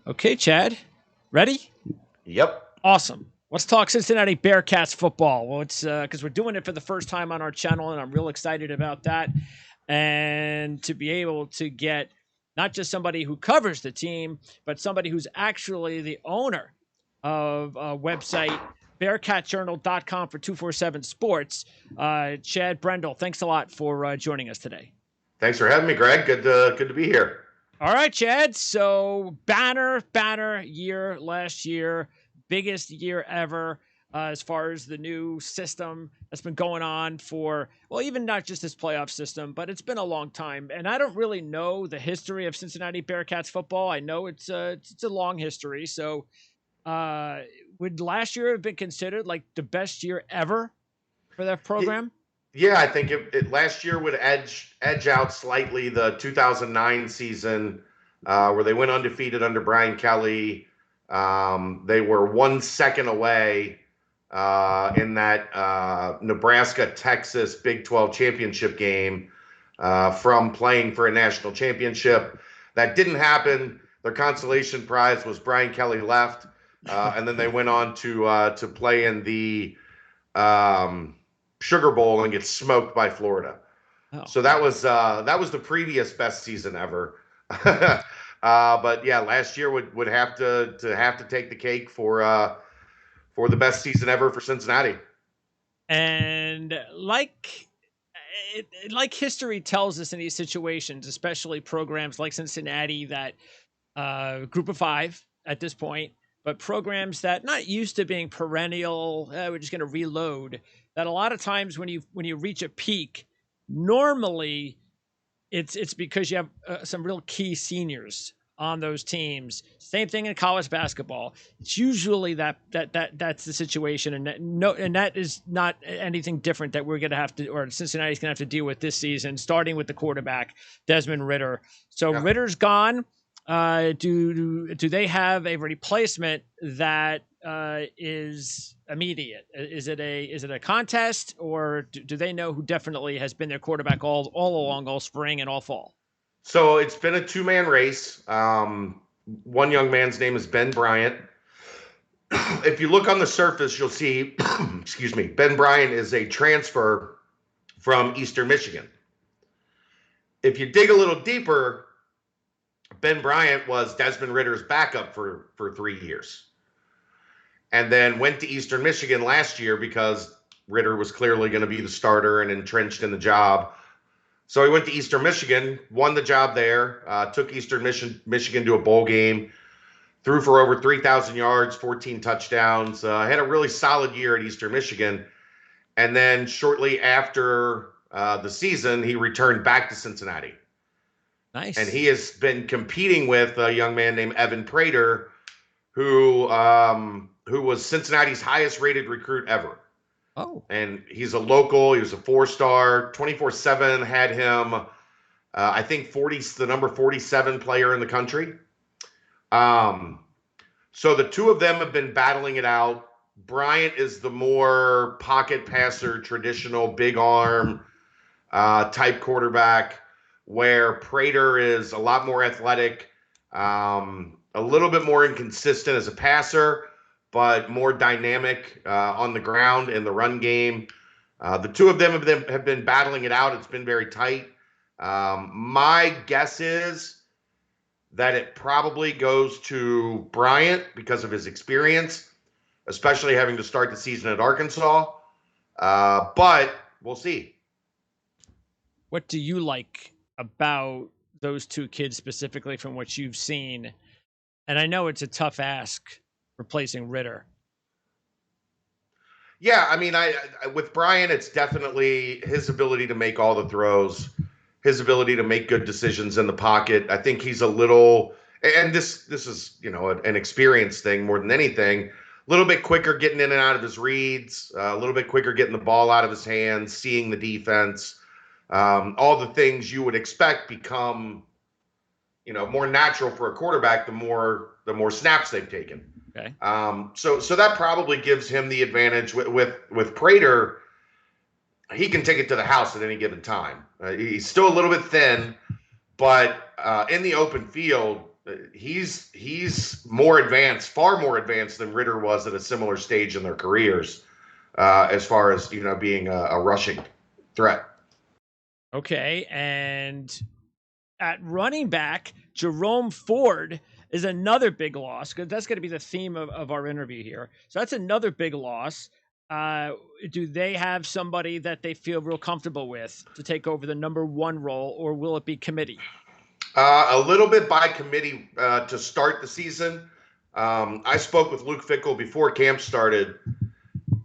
Okay, Chad, ready? Yep. Awesome. Let's talk Cincinnati Bearcats football. Well, it's because we're doing it for the first time on our channel, and I'm real excited about that. And to be able to get not just somebody who covers the team, but somebody who's actually the owner of a website, bearcatjournal.com for 247 Sports. Chad Brendel, thanks a lot for joining us today. Thanks for having me, Greg. Good to be here. All right, Chad. So banner year last year, biggest year ever as far as the new system that's been going on for, well, even not just this playoff system, but it's been a long time. And I don't really know the history of Cincinnati Bearcats football. I know it's a long history. So would last year have been considered like the best year ever for that program? Yeah, I think it last year would edge out slightly the 2009 season where they went undefeated under Brian Kelly. They were 1 second away in that Nebraska-Texas Big 12 championship game from playing for a national championship. That didn't happen. Their consolation prize was Brian Kelly left, and then they went on to play in the Sugar Bowl and get smoked by Florida. Oh. So that was the previous best season ever. But yeah, last year would have to take the cake for the best season ever for Cincinnati. And like history tells us in these situations, especially programs like Cincinnati that group of five at this point, but programs that not used to being perennial, we're just going to reload, that a lot of times when you reach a peak, normally it's because you have some real key seniors on those teams. Same thing in college basketball. It's usually that's the situation, and that is not anything different that we're going to have to, or Cincinnati's going to have to deal with this season, starting with the quarterback Desmond Ridder. So yeah. Ridder's gone. Do they have a replacement that is immediate? Is it a contest, or do they know who definitely has been their quarterback all along, all spring and all fall? So it's been a two-man race. One young man's name is Ben Bryant. If you look on the surface, you'll see, excuse me, Ben Bryant is a transfer from Eastern Michigan. If you dig a little deeper, Ben Bryant was Desmond Ridder's backup for 3 years. And then went to Eastern Michigan last year because Ridder was clearly going to be the starter and entrenched in the job. So he went to Eastern Michigan, won the job there, took Eastern Michigan to a bowl game, threw for over 3,000 yards, 14 touchdowns, had a really solid year at Eastern Michigan. And then shortly after the season, he returned back to Cincinnati. Nice. And he has been competing with a young man named Evan Prater, who was Cincinnati's highest rated recruit ever. Oh. And he's a local. He was a 4-star. 24/7 had him, I think, the number 47 player in the country. So the two of them have been battling it out. Bryant is the more pocket passer, traditional big arm type quarterback, where Prater is a lot more athletic, a little bit more inconsistent as a passer, but more dynamic on the ground in the run game. The two of them have been battling it out. It's been very tight. My guess is that it probably goes to Bryant because of his experience, especially having to start the season at Arkansas. But we'll see. What do you like about those two kids specifically from what you've seen? And I know it's a tough ask replacing Ridder. Yeah, I mean, I with Bryant, it's definitely his ability to make all the throws, his ability to make good decisions in the pocket. I think he's a little, and this is, an experience thing more than anything, a little bit quicker getting in and out of his reads, a little bit quicker getting the ball out of his hands, seeing the defense. All the things you would expect become, more natural for a quarterback the more snaps they've taken. Okay. So that probably gives him the advantage. With Prater, he can take it to the house at any given time. He's still a little bit thin, but in the open field, he's more advanced, far more advanced than Ritter was at a similar stage in their careers, as far as being a rushing threat. Okay, and at running back, Jerome Ford is another big loss because that's going to be the theme of our interview here. So that's another big loss. Do they have somebody that they feel real comfortable with to take over the number one role, or will it be committee? A little bit by committee to start the season. I spoke with Luke Fickell before camp started,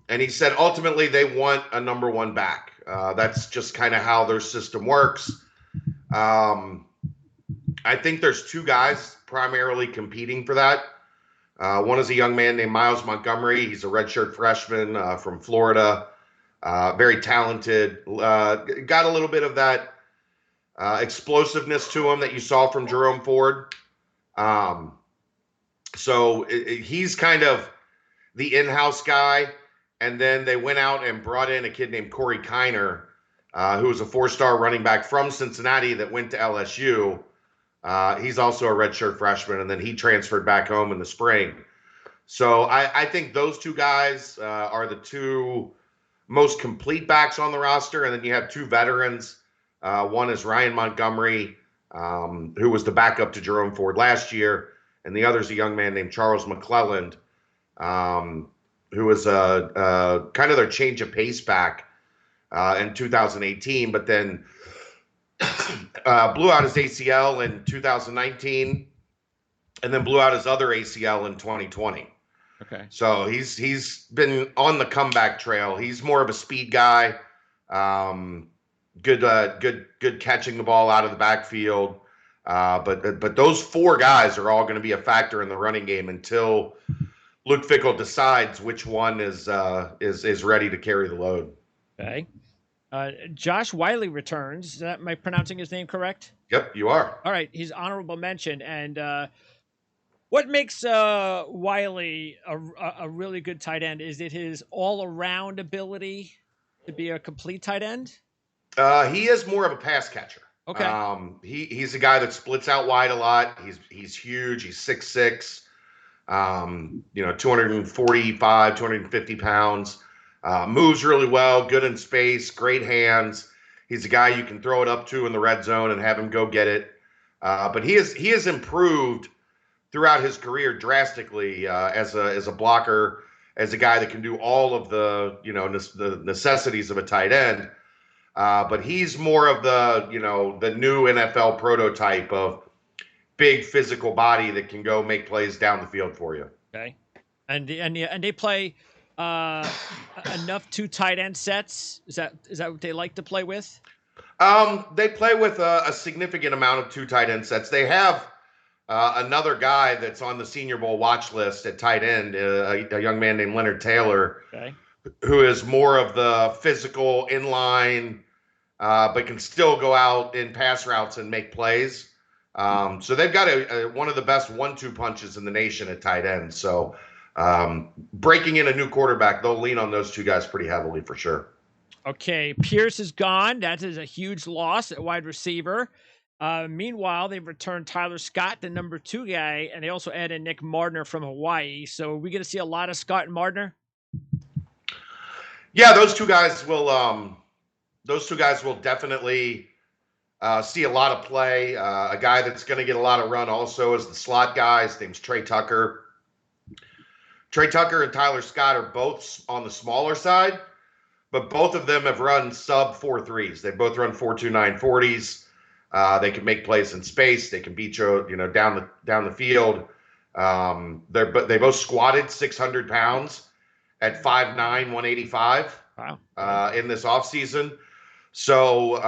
and he said ultimately they want a number one back. That's just kind of how their system works. I think there's two guys primarily competing for that. One is a young man named Miles Montgomery. He's a redshirt freshman from Florida. Very talented. Got a little bit of that explosiveness to him that you saw from Jerome Ford. He's kind of the in-house guy. And then they went out and brought in a kid named Corey Kiner, who was a four-star running back from Cincinnati that went to LSU. He's also a redshirt freshman, and then he transferred back home in the spring. So I think those two guys are the two most complete backs on the roster. And then you have two veterans. One is Ryan Montgomery, who was the backup to Jerome Ford last year. And the other is a young man named Charles McClelland, who was kind of their change of pace back in 2018, but then blew out his ACL in 2019 and then blew out his other ACL in 2020. Okay. So he's been on the comeback trail. He's more of a speed guy. Good catching the ball out of the backfield. But those four guys are all going to be a factor in the running game until Luke Fickell decides which one is ready to carry the load. Okay. Josh Wiley returns. Am I pronouncing his name correct? Yep, you are. All right. He's honorable mention. And what makes Wiley a really good tight end? Is it his all-around ability to be a complete tight end? He is more of a pass catcher. Okay. He's a guy that splits out wide a lot. He's huge. He's 6'6", 245, 250 pounds. Moves really well, good in space, great hands. He's a guy you can throw it up to in the red zone and have him go get it. But he has improved throughout his career drastically as a blocker, as a guy that can do all of the the necessities of a tight end. But he's more of the new NFL prototype of big physical body that can go make plays down the field for you. Okay. And they play enough two tight end sets. Is that what they like to play with? They play with a significant amount of two tight end sets. They have another guy that's on the Senior Bowl watch list at tight end, a young man named Leonard Taylor, okay, who is more of the physical inline, but can still go out in pass routes and make plays. So they've got one of the best 1-2 punches in the nation at tight end. So breaking in a new quarterback, they'll lean on those two guys pretty heavily for sure. Okay, Pierce is gone. That is a huge loss at wide receiver. Meanwhile, they've returned Tyler Scott, the number 2 guy, and they also added Nick Mardner from Hawaii. So are we going to see a lot of Scott and Mardner? Yeah, those two guys will definitely see a lot of play. A guy that's going to get a lot of run also is the slot guy. His name's Trey Tucker. Trey Tucker and Tyler Scott are both on the smaller side, but both of them have run sub 4.3s. They both run 4.29 40s. They can make plays in space. They can beat you, down the field. They both squatted 600 pounds at 5'9", 185. Wow. In this offseason. So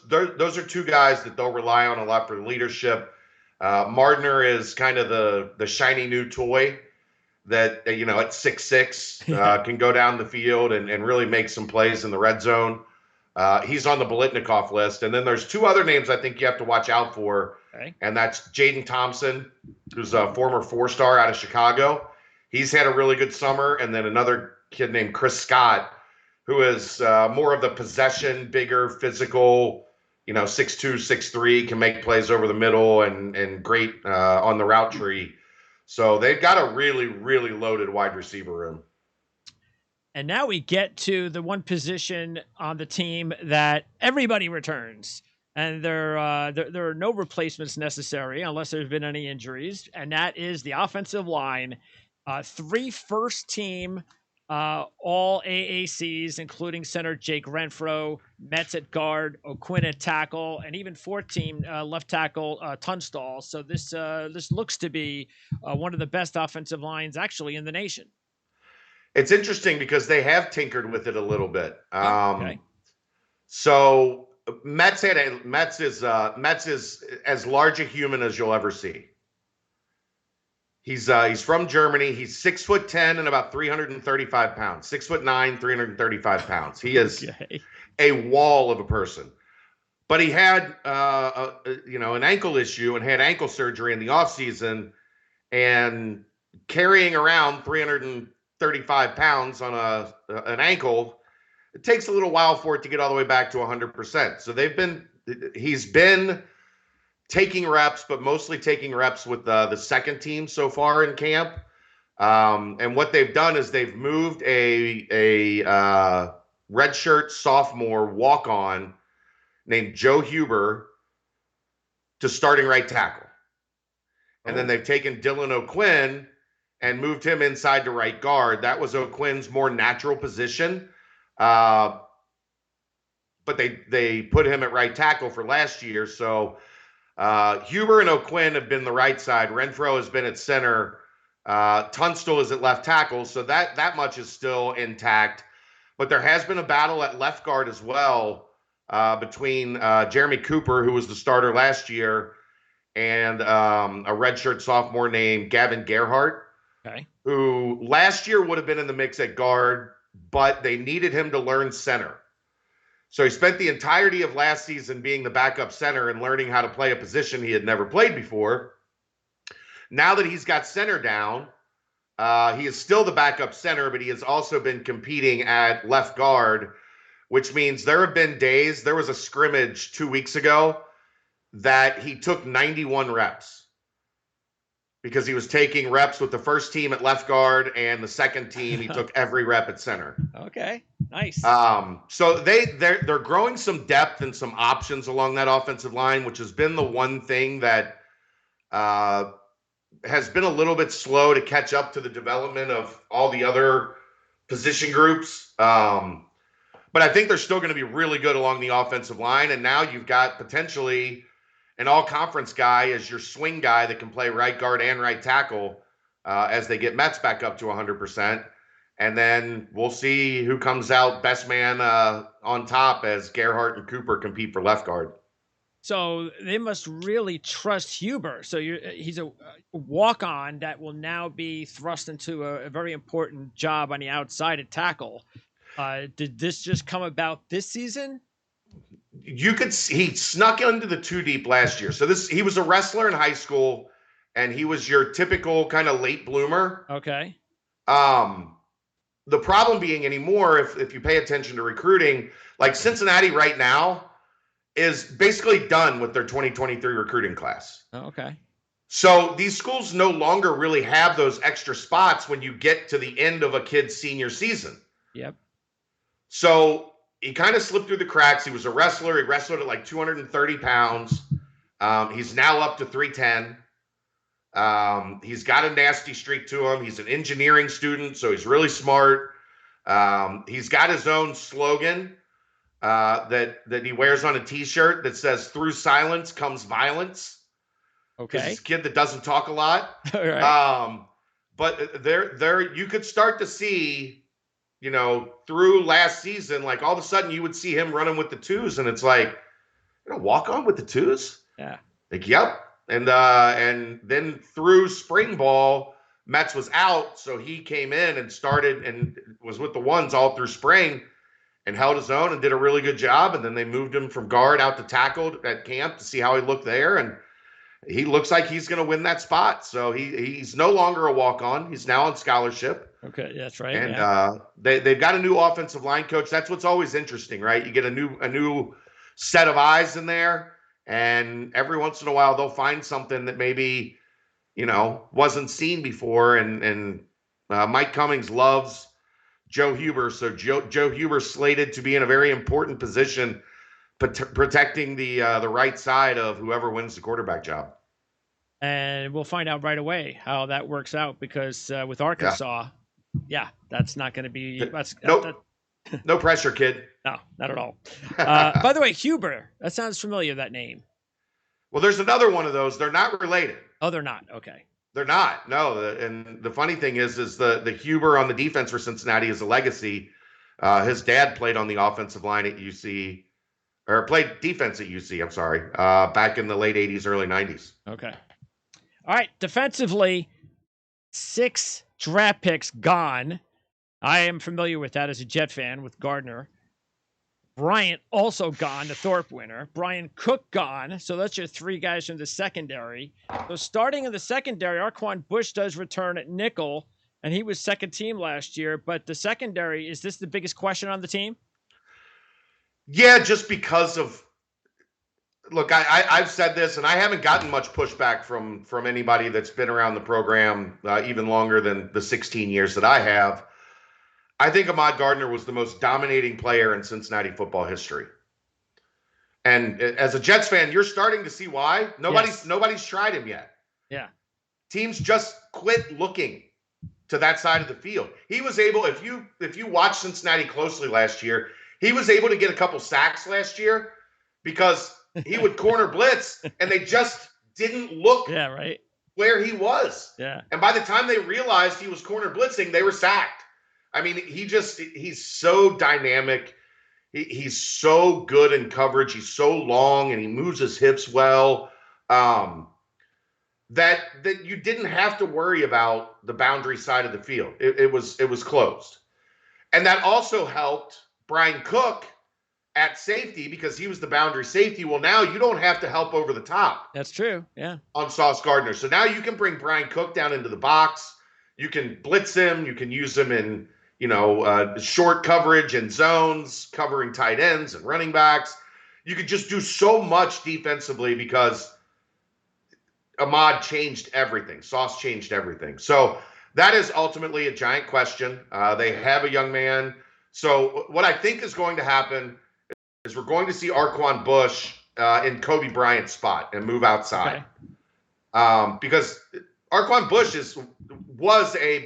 those are two guys that they'll rely on a lot for leadership. Mardner is kind of the shiny new toy that at 6'6" can go down the field and really make some plays in the red zone. He's on the Bolitnikoff list. And then there's two other names I think you have to watch out for. Okay. And that's Jaden Thompson, who's a former 4-star out of Chicago. He's had a really good summer. And then another kid named Chris Scott, who is more of the possession, bigger, physical, 6'2", 6'3", can make plays over the middle and great on the route tree. So they've got a really, really loaded wide receiver room. And now we get to the one position on the team that everybody returns, and there are no replacements necessary unless there's been any injuries, and that is the offensive line. 3 first-team all AACs, including center Jake Renfro, Metz at guard, O'Quinn at tackle, and even 14 left tackle Tunstall. So this looks to be one of the best offensive lines actually in the nation. It's interesting because they have tinkered with it a little bit. Okay. So Metz is as large a human as you'll ever see. He's from Germany. He's 6'10" and about 335 pounds. 6'9", 335 pounds. He is a wall of a person. But he had an ankle issue and had ankle surgery in the offseason, and carrying around 335 pounds on an ankle, it takes a little while for it to get all the way back to 100%. So he's been taking reps, but mostly taking reps with the second team so far in camp. And what they've done is they've moved a redshirt sophomore walk-on named Joe Huber to starting right tackle. And then they've taken Dylan O'Quinn and moved him inside to right guard. That was O'Quinn's more natural position. But they put him at right tackle for last year. So Huber and O'Quinn have been the right side. Renfro has been at center. Tunstall is at left tackle. So that much is still intact. But there has been a battle at left guard as well between Jeremy Cooper, who was the starter last year, and a redshirt sophomore named Gavin Gerhardt, who last year would have been in the mix at guard, but they needed him to learn center. So he spent the entirety of last season being the backup center and learning how to play a position he had never played before. Now that he's got center down, he is still the backup center, but he has also been competing at left guard, which means there have been days, there was a scrimmage 2 weeks ago that he took 91 reps because he was taking reps with the first team at left guard, and the second team he took every rep at center. Okay, nice. So they're growing some depth and some options along that offensive line, which has been the one thing that has been a little bit slow to catch up to the development of all the other position groups. But I think they're still going to be really good along the offensive line. And now you've got potentially an all-conference guy as your swing guy that can play right guard and right tackle as they get Metz back up to 100%. And then we'll see who comes out best man on top as Gerhardt and Cooper compete for left guard. So they must really trust Huber. So he's a walk-on that will now be thrust into a very important job on the outside at tackle. Did this just come about this season? You could see he snuck into the 2 deep last year. So he was a wrestler in high school, and he was your typical kind of late bloomer. Okay. The problem being anymore, if you pay attention to recruiting, like Cincinnati right now is basically done with their 2023 recruiting class. Oh, okay. So these schools no longer really have those extra spots when you get to the end of a kid's senior season. Yep. So he kind of slipped through the cracks. He was a wrestler. He wrestled at like 230 pounds. He's now up to 310. He's got a nasty streak to him. He's an engineering student, so he's really smart. He's got his own slogan that he wears on a T-shirt that says, "Through silence comes violence." Okay. He's a kid that doesn't talk a lot. All right. But there you could start to see, through last season, like all of a sudden you would see him running with the twos, and it's like, walk on with the twos? Yeah. Like, yep. And then through spring ball, Metz was out, so he came in and started and was with the ones all through spring and held his own and did a really good job. And then they moved him from guard out to tackle at camp to see how he looked there. And he looks like he's going to win that spot. So he's no longer a walk-on. He's now on scholarship. Okay, that's right. And they've got a new offensive line coach. That's what's always interesting, right? You get a new set of eyes in there. And every once in a while, they'll find something that maybe, wasn't seen before. And Mike Cummings loves Joe Huber. So Joe Huber slated to be in a very important position, protecting the right side of whoever wins the quarterback job. And we'll find out right away how that works out, because with Arkansas, that's not going to be. Nope. No pressure, kid. No, not at all. By the way, Huber, that sounds familiar, that name. Well, there's another one of those. They're not related. Oh, they're not. Okay. They're not. No. And the funny thing is the Huber on the defense for Cincinnati is a legacy. His dad played on the offensive line at UC, or played defense at UC, I'm sorry, back in the late 80s, early 90s. Okay. All right. Defensively, 6 draft picks gone. I am familiar with that as a Jet fan with Gardner. Bryant also gone, the Thorpe winner. Brian Cook gone. So that's your 3 guys from the secondary. So starting in the secondary, Arquan Bush does return at nickel, and he was second team last year. But the secondary, is this the biggest question on the team? Yeah, just because of, look, I've said this, and I haven't gotten much pushback from anybody that's been around the program even longer than the 16 years that I have. I think Ahmad Gardner was the most dominating player in Cincinnati football history. And as a Jets fan, you're starting to see why. Nobody's tried him yet. Yeah. Teams just quit looking to that side of the field. He was able, if you watch Cincinnati closely last year, he was able to get a couple sacks last year because he would corner blitz and they just didn't look where he was. Yeah. And by the time they realized he was corner blitzing, they were sacked. I mean, he's so dynamic. He's so good in coverage. He's so long and he moves his hips well. That you didn't have to worry about the boundary side of the field. It was closed. And that also helped Brian Cook at safety because he was the boundary safety. Well, now you don't have to help over the top. That's true. Yeah. On Sauce Gardner. So now you can bring Brian Cook down into the box. You can blitz him. You can use him in short coverage and zones, covering tight ends and running backs. You could just do so much defensively because Ahmad changed everything. Sauce changed everything. So that is ultimately a giant question. They have a young man. So what I think is going to happen is we're going to see Arquan Bush in Kobe Bryant's spot and move outside. Okay. Because Arquan Bush was an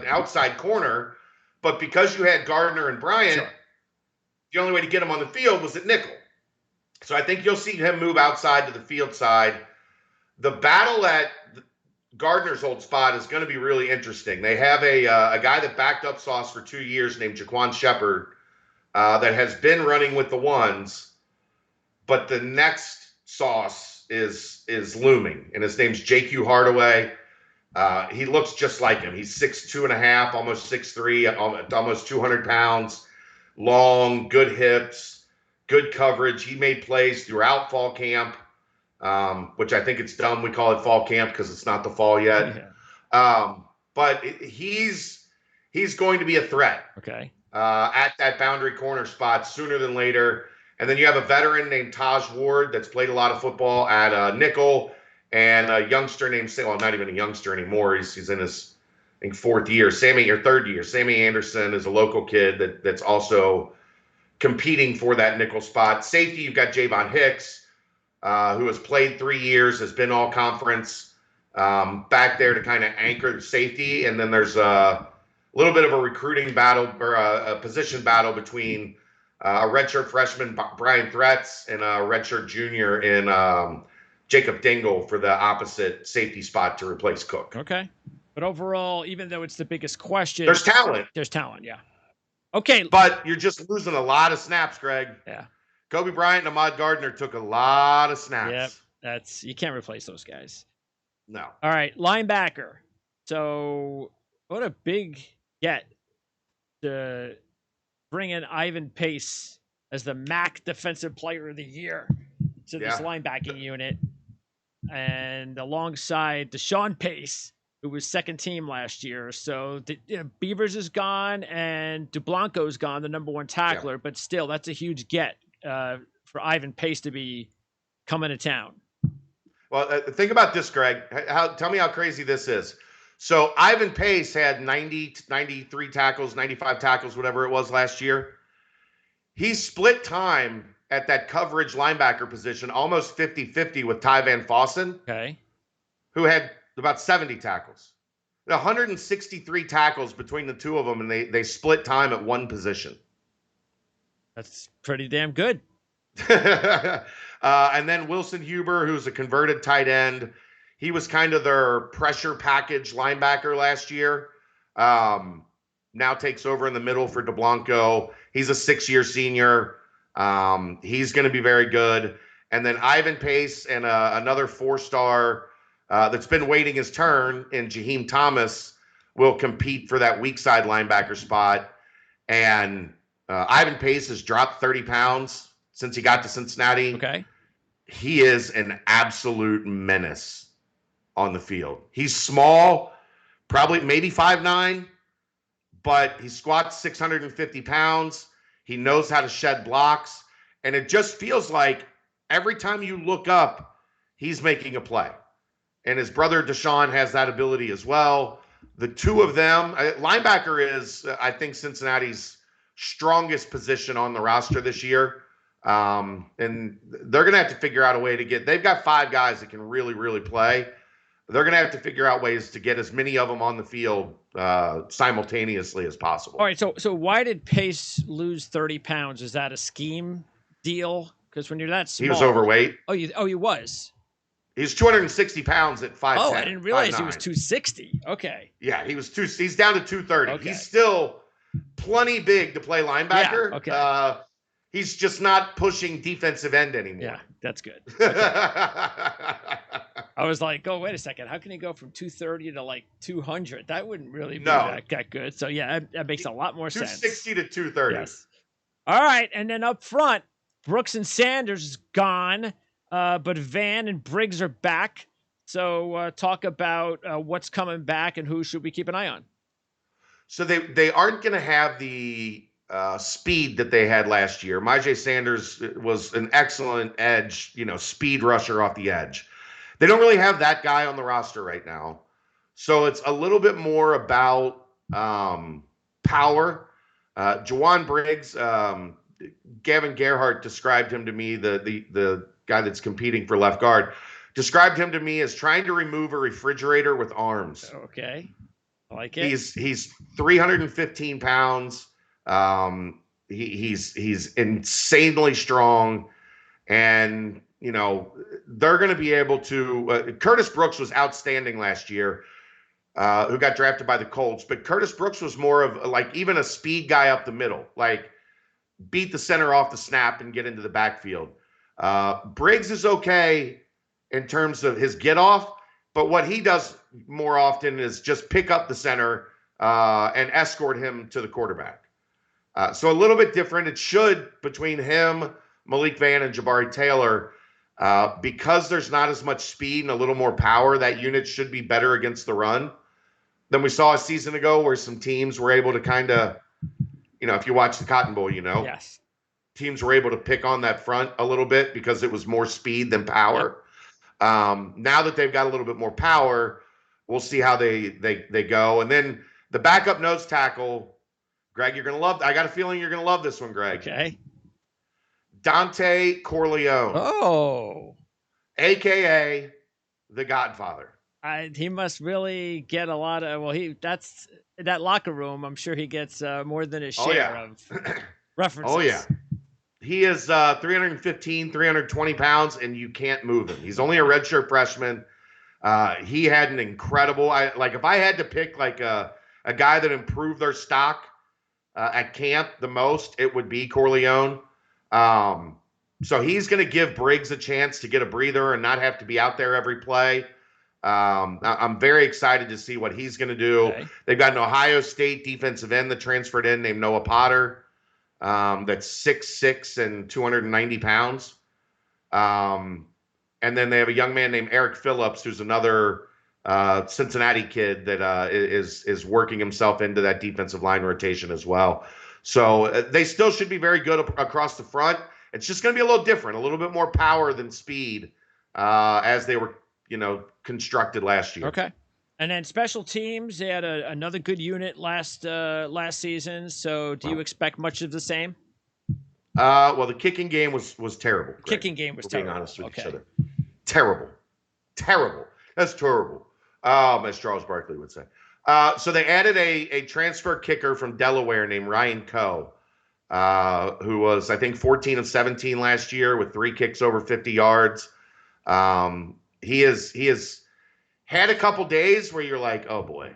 outside corner, but because you had Gardner and Bryant, the only way to get him on the field was at nickel. So I think you'll see him move outside to the field side. The battle at Gardner's old spot is going to be really interesting. They have a guy that backed up Sauce for 2 years named Jaquan Shepard that has been running with the ones, but the next Sauce is looming, and his name's J.Q. Hardaway. He looks just like him. He's 6'2.5", almost 6'3", almost 200 pounds, long, good hips, good coverage. He made plays throughout fall camp, which I think it's dumb we call it fall camp because it's not the fall yet. Yeah. But he's going to be a threat. Okay. At that boundary corner spot sooner than later. And then you have a veteran named Taj Ward that's played a lot of football at nickel. And a youngster named, well, not even a youngster anymore. He's in his, I think, third year. Sammy Anderson is a local kid that's also competing for that nickel spot. Safety, you've got Javon Hicks, who has played 3 years, has been all conference, back there to kind of anchor safety. And then there's a little bit of a recruiting battle or a position battle between a redshirt freshman, Brian Threats, and a redshirt junior in Jacob Dingle for the opposite safety spot to replace Cook. Okay. But overall, even though it's the biggest question, there's talent. There's talent, yeah. Okay. But you're just losing a lot of snaps, Greg. Yeah. Kobe Bryant and Ahmad Gardner took a lot of snaps. Yep. You can't replace those guys. No. All right. Linebacker. So what a big get to bring in Ivan Pace as the MAC Defensive Player of the Year to this linebacking unit. And alongside Deshaun Pace, who was second team last year. So Beavers is gone and Dublanco's gone, the number 1 tackler, but still that's a huge get for Ivan Pace to be coming to town. Well, think about this, Greg. Tell me how crazy this is. So Ivan Pace had 90, 93 tackles, 95 tackles, whatever it was last year. He split time at that coverage linebacker position almost 50-50 with Ty Van Fossen, Okay. who had about 70 tackles. 163 tackles between the two of them, and they split time at one position. That's pretty damn good. And then Wilson Huber, who's a converted tight end. He was kind of their pressure package linebacker last year. Now takes over in the middle for DeBlanco. He's a 6-year senior. He's going to be very good. And then Ivan Pace and another 4-star that's been waiting his turn in Jaheim Thomas will compete for that weak side linebacker spot. And Ivan Pace has dropped 30 pounds since he got to Cincinnati. Okay. He is an absolute menace on the field. He's small, probably maybe 5'9", but he squats 650 pounds. He knows how to shed blocks. And it just feels like every time you look up, he's making a play. And his brother Deshaun has that ability as well. The two of them, linebacker is, I think, Cincinnati's strongest position on the roster this year. And they're going to have to figure out a way to they've got 5 guys that can really, really play. They're going to have to figure out ways to get as many of them on the field simultaneously as possible. All right. So why did Pace lose 30 pounds? Is that a scheme deal? Because when you're that small. He was overweight. Oh, you was. He's 260 pounds at 5'10". Oh, I didn't realize 5'9". he was 260. Okay. Yeah, he's down to 230. Okay. He's still plenty big to play linebacker. Yeah, okay. He's just not pushing defensive end anymore. Yeah, that's good. Okay. I was like, oh, wait a second. How can he go from 230 to like 200? That wouldn't really be that good. So, yeah, that makes a lot more sense. 260 to 230. Yes. All right. And then up front, Brooks and Sanders is gone, but Van and Briggs are back. So talk about what's coming back and who should we keep an eye on. So they aren't going to have the speed that they had last year. Myjai Sanders was an excellent edge, speed rusher off the edge. They don't really have that guy on the roster right now. So it's a little bit more about power. Jawan Briggs, Gavin Gerhardt described him to me, the guy that's competing for left guard, described him to me as trying to remove a refrigerator with arms. Okay. I like it. He's 315 pounds. He's insanely strong, and they're going to be able to. Curtis Brooks was outstanding last year, who got drafted by the Colts. But Curtis Brooks was more of like even a speed guy up the middle, like beat the center off the snap and get into the backfield. Briggs is okay in terms of his get off, but what he does more often is just pick up the center and escort him to the quarterback. So a little bit different. It should, between him, Malik Van, and Jabari Taylor, because there's not as much speed and a little more power, that unit should be better against the run than we saw a season ago, where some teams were able to kind of, if you watch the Cotton Bowl, yes, teams were able to pick on that front a little bit because it was more speed than power. Yep. Now that they've got a little bit more power, we'll see how they go. And then the backup nose tackle, Greg, you're going to love. I got a feeling you're going to love this one, Greg. Okay. Dante Corleone. Oh. AKA the Godfather. He must really get a lot of. That's that locker room. I'm sure he gets more than his share of references. Oh yeah. He is 315, 320 pounds, and you can't move him. He's only a redshirt freshman. He had an incredible. If I had to pick a guy that improved their stock at camp the most, it would be Corleone. So he's going to give Briggs a chance to get a breather and not have to be out there every play. I'm very excited to see what he's going to do. Okay. They've got an Ohio State defensive end that transferred in named Noah Potter. That's 6'6" and 290 pounds. And then they have a young man named Eric Phillips, who's another Cincinnati kid that is working himself into that defensive line rotation as well. So they still should be very good across the front. It's just going to be a little different, a little bit more power than speed, as they were, constructed last year. Okay. And then special teams, they had another good unit last season. So do you expect much of the same? Well, the kicking game was terrible. Greg. Kicking game was We're being terrible. honest with Okay. each other. Terrible. That's terrible. As Charles Barkley would say. So they added a transfer kicker from Delaware named Ryan Coe, who was, I think, 14 of 17 last year with 3 kicks over 50 yards. He has had a couple days where you're like, oh boy.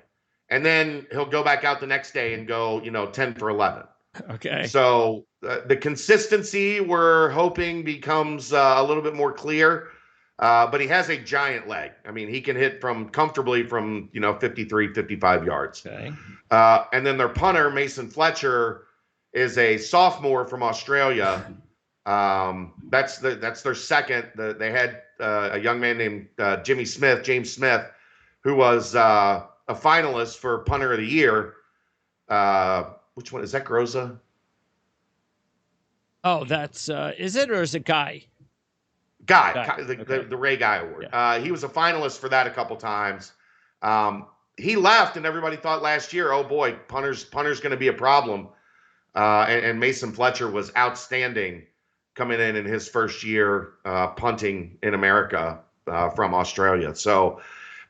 And then he'll go back out the next day and go, 10 for 11. Okay. So the consistency we're hoping becomes a little bit more clear. But he has a giant leg. I mean, he can hit comfortably from 53, 55 yards. Okay. And then their punter, Mason Fletcher, is a sophomore from Australia. That's their second. They had a young man named James Smith, who was a finalist for punter of the year. Which one is that? Groza? Oh, that's is it, or is it Guy? The Ray Guy Award. Yeah. He was a finalist for that a couple times. He left, and everybody thought last year, oh boy, punter's going to be a problem. And Mason Fletcher was outstanding coming in his first year punting in America from Australia. So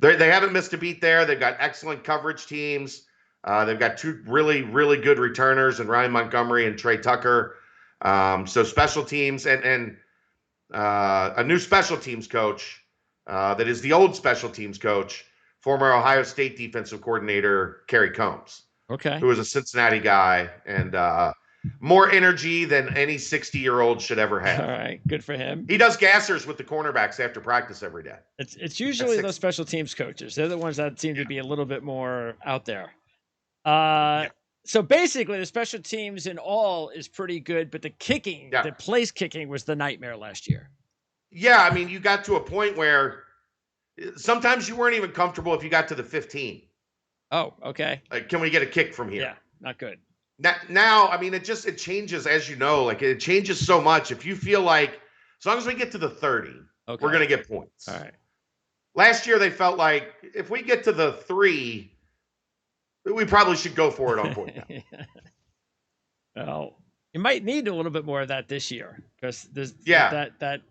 they haven't missed a beat there. They've got excellent coverage teams. They've got 2 really, really good returners in Ryan Montgomery and Trey Tucker. So special teams and a new special teams coach that is the old special teams coach, former Ohio State defensive coordinator Kerry Combs. Okay. Who is a Cincinnati guy and more energy than any 60-year-old should ever have. All right, good for him. He does gassers with the cornerbacks after practice every day. It's usually those special teams coaches. They're the ones that seem to be a little bit more out there. So basically, the special teams in all is pretty good, but the kicking, the place kicking, was the nightmare last year. Yeah, I mean, you got to a point where sometimes you weren't even comfortable if you got to the 15. Oh, okay. Like, can we get a kick from here? Yeah, not good. Now, I mean, it changes, as you know, like it changes so much. If you feel like, as long as we get to the 30, we're going to get points. All right. Last year, they felt like if we get to the 3, we probably should go for it on point down. Well, you might need a little bit more of that this year because that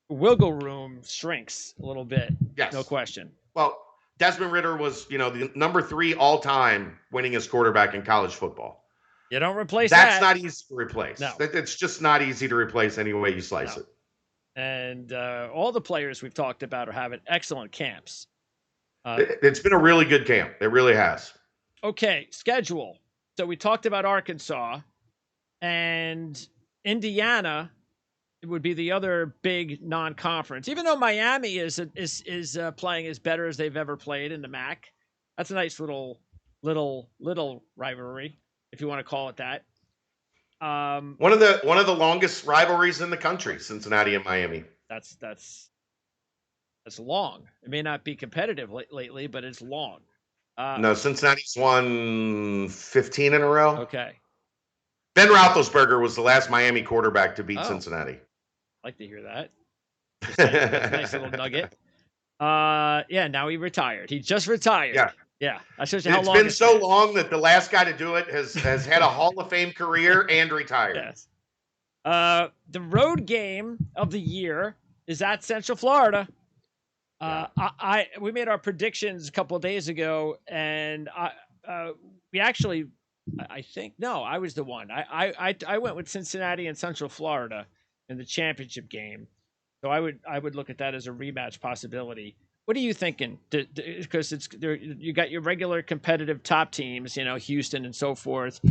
wiggle room shrinks a little bit. Yes. No question. Well, Desmond Ridder was, the number 3 all-time winningest quarterback in college football. You don't replace that. That's not easy to replace. No. It's just not easy to replace any way you slice it. And all the players we've talked about are having excellent camps. It's been a really good camp. It really has. Okay, schedule. So we talked about Arkansas and Indiana. It would be the other big non-conference. Even though Miami is playing as better as they've ever played in the MAC, that's a nice little rivalry, if you want to call it that. One of the longest rivalries in the country, Cincinnati and Miami. That's long. It may not be competitive lately, but it's long. No, Cincinnati's won 15 in a row. Okay. Ben Roethlisberger was the last Miami quarterback to beat Cincinnati. I like to hear that. That's a nice little nugget. Now he retired. He just retired. Yeah. That shows you how long it's been so long that the last guy to do it has had a Hall of Fame career and retired. Yes. The road game of the year is at Central Florida. We made our predictions a couple of days ago, and we actually, I think, no, I was the one. I went with Cincinnati and Central Florida in the championship game, so I would look at that as a rematch possibility. What are you thinking? Because you got your regular competitive top teams, Houston and so forth.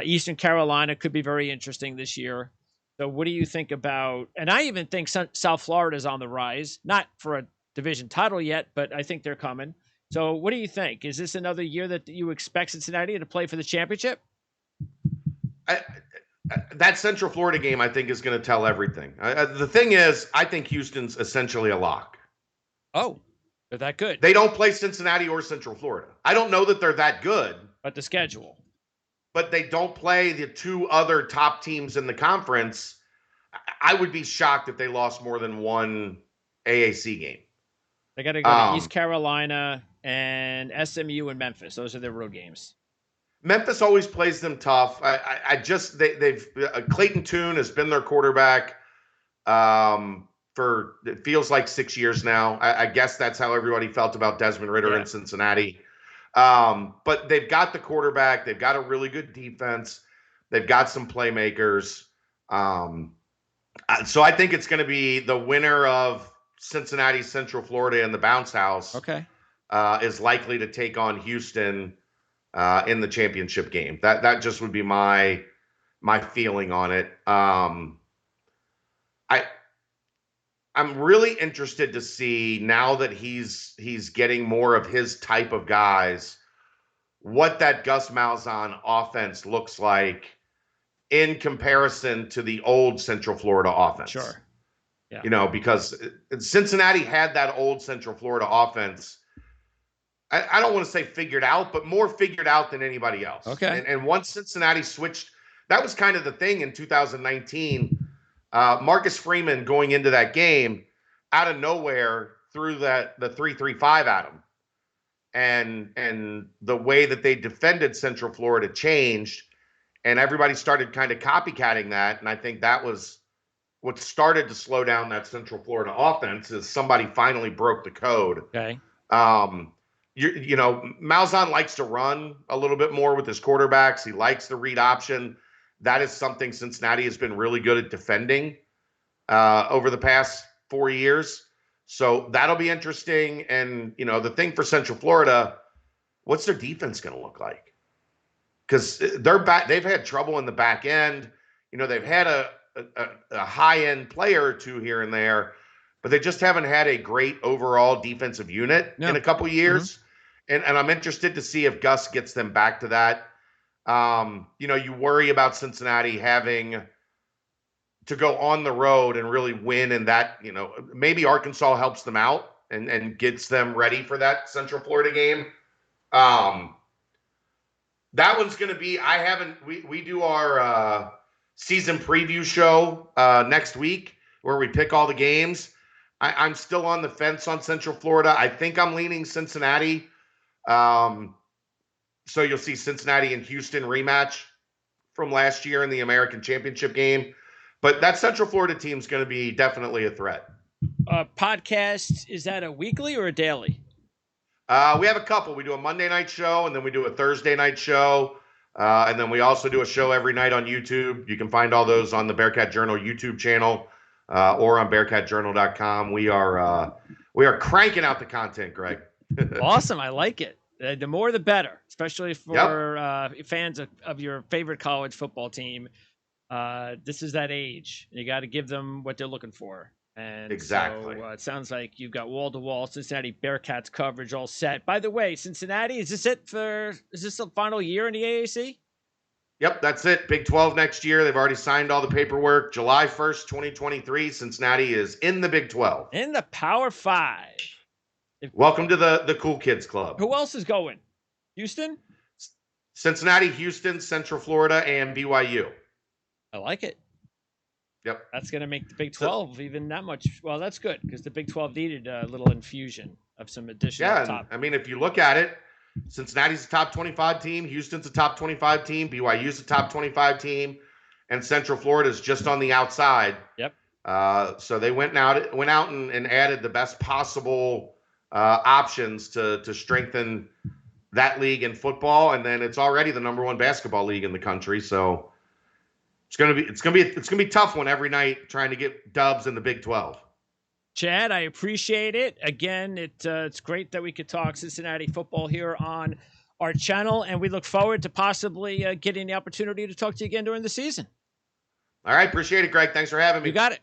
Eastern Carolina could be very interesting this year. So what do you think about? And I even think South Florida is on the rise, not for a division title yet, but I think they're coming. So what do you think? Is this another year that you expect Cincinnati to play for the championship? That Central Florida game, I think, is going to tell everything. The thing is, I think Houston's essentially a lock. Oh, they're that good. They don't play Cincinnati or Central Florida. I don't know that they're that good. But the schedule. But they don't play the 2 other top teams in the conference. I would be shocked if they lost more than one AAC game. They got to go to East Carolina and SMU and Memphis. Those are their road games. Memphis always plays them tough. I just they've Clayton Tune has been their quarterback for it feels like 6 years now. I guess that's how everybody felt about Desmond Ridder in Cincinnati. But they've got the quarterback. They've got a really good defense. They've got some playmakers. So I think it's going to be the winner of Cincinnati, Central Florida, and the Bounce House. Okay, is likely to take on Houston in the championship game. That just would be my feeling on it. I'm really interested to see now that he's getting more of his type of guys, what that Gus Malzahn offense looks like in comparison to the old Central Florida offense. Sure. Yeah. You know, because Cincinnati had that old Central Florida offense. I don't want to say figured out, but more figured out than anybody else. Okay. And once Cincinnati switched, that was kind of the thing in 2019. Marcus Freeman going into that game out of nowhere threw the 3-3-5 at him. And the way that they defended Central Florida changed, and everybody started kind of copycatting that. And I think that was what started to slow down that Central Florida offense is somebody finally broke the code. Okay. You know, Malzahn likes to run a little bit more with his quarterbacks. He likes the read option. That is something Cincinnati has been really good at defending over the past 4 years. So that'll be interesting. And, you know, the thing for Central Florida, what's their defense going to look like? Because they've had trouble in the back end. You know, they've had a high-end player or two here and there, but they just haven't had a great overall defensive unit in a couple years. Mm-hmm. And I'm interested to see if Gus gets them back to that. You know, you worry about Cincinnati having to go on the road and really win in that, you know, maybe Arkansas helps them out and gets them ready for that Central Florida game. That one's going to be, we do our season preview show next week where we pick all the games. I'm still on the fence on Central Florida. I think I'm leaning Cincinnati. So you'll see Cincinnati and Houston rematch from last year in the American Championship game. But that Central Florida team is going to be definitely a threat. Podcast, is that a weekly or a daily? We have a couple. We do a Monday night show, and then we do a Thursday night show. And then we also do a show every night on YouTube. You can find all those on the Bearcat Journal YouTube channel or on bearcatjournal.com. We are cranking out the content, Greg. Awesome. I like it. The more the better, especially for fans of your favorite college football team. This is that age. You got to give them what they're looking for. And exactly. So, it sounds like you've got wall-to-wall Cincinnati Bearcats coverage all set. By the way, Cincinnati, is this the final year in the AAC? Yep, that's it. Big 12 next year. They've already signed all the paperwork. July 1st, 2023, Cincinnati is in the Big 12. In the Power 5. Welcome to the Cool Kids Club. Who else is going? Houston? Cincinnati, Houston, Central Florida, and BYU. I like it. Yep. That's going to make the Big 12 even that much. Well, that's good because the Big 12 needed a little infusion of some additional top. I mean, if you look at it, Cincinnati's a top 25 team. Houston's a top 25 team. BYU's a top 25 team. And Central Florida's just on the outside. Yep. So they went out and added the best possible options to strengthen that league in football. And then it's already the number one basketball league in the country. So it's gonna be a tough one every night trying to get dubs in the Big 12. Chad, I appreciate it. Again, it's great that we could talk Cincinnati football here on our channel, and we look forward to possibly getting the opportunity to talk to you again during the season. All right, appreciate it, Greg. Thanks for having me. You got it.